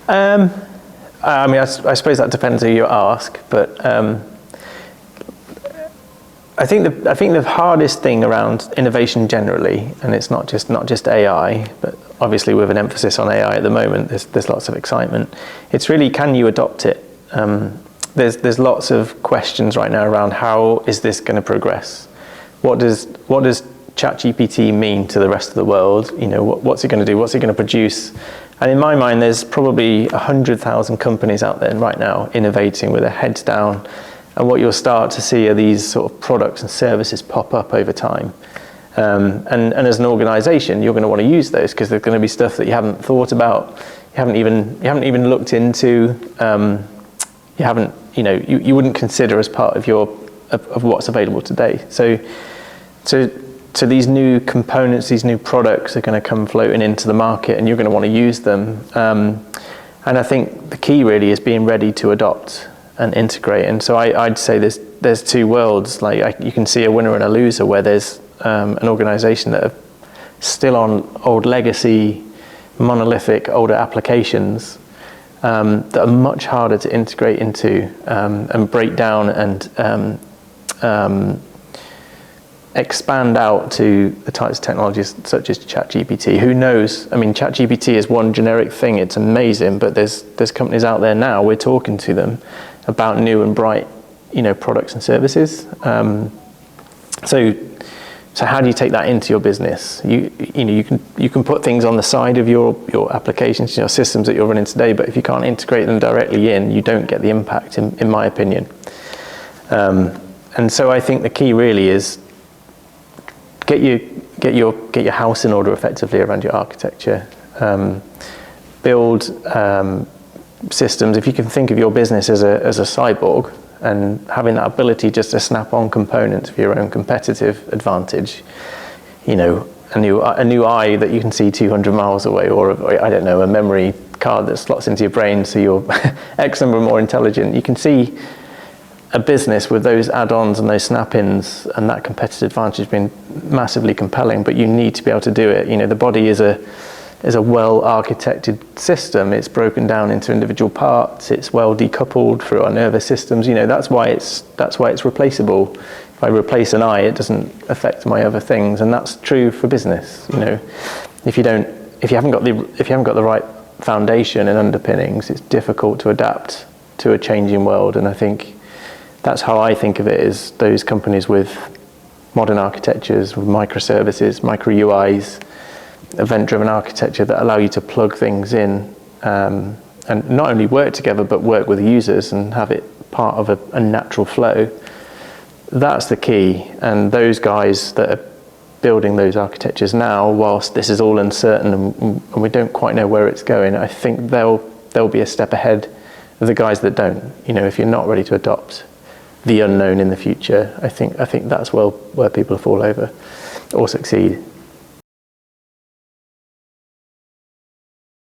I mean, I suppose that depends who you ask, but I think the hardest thing around innovation generally, and it's not just AI, but obviously with an emphasis on AI at the moment, there's lots of excitement. It's really, can you adopt it? There's lots of questions right now around how is this going to progress? What does ChatGPT mean to the rest of the world? You know, what's it going to do? What's it going to produce? And in my mind, there's probably 100,000 companies out there right now innovating with their heads down. And what you'll start to see are these sort of products and services pop up over time. And as an organization, you're going to want to use those because there's going to be stuff that you haven't thought about, you haven't even looked into, you wouldn't consider as part of what's available today. So these new components, these new products are going to come floating into the market, and you're going to want to use them. And I think the key really is being ready to adopt and integrate. And so I'd say there's two worlds. Like you can see a winner and a loser, where there's an organization that are still on old legacy, monolithic, older applications that are much harder to integrate into and break down and expand out to the types of technologies such as ChatGPT. Who knows? I mean, ChatGPT is one generic thing. It's amazing, but there's companies out there now. We're talking to them about new and bright, products and services. So how do you take that into your business? You can put things on the side of your applications, systems that you're running today, but if you can't integrate them directly in, you don't get the impact, in my opinion. And so I think the key really is get your house in order effectively around your architecture. Build systems. If you can think of your business as a cyborg, and having that ability just to snap on components for your own competitive advantage, a new eye that you can see 200 miles away, or a memory card that slots into your brain so you're X number more intelligent. You can see a business with those add-ons and those snap-ins and that competitive advantage being massively compelling, but you need to be able to do it. The body is a well-architected system. It's broken down into individual parts. It's well decoupled through our nervous systems. That's why it's replaceable. If I replace an eye, it doesn't affect my other things, and that's true for business. If you haven't got the right foundation and underpinnings, it's difficult to adapt to a changing world. And I think that's how I think of it: is those companies with modern architectures, with microservices, micro UIs, event-driven architecture that allow you to plug things in and not only work together but work with the users and have it part of a natural flow. That's the key. And those guys that are building those architectures now, whilst this is all uncertain and we don't quite know where it's going, I think they'll be a step ahead of the guys that don't. If you're not ready to adopt the unknown in the future, I think that's where people fall over or succeed.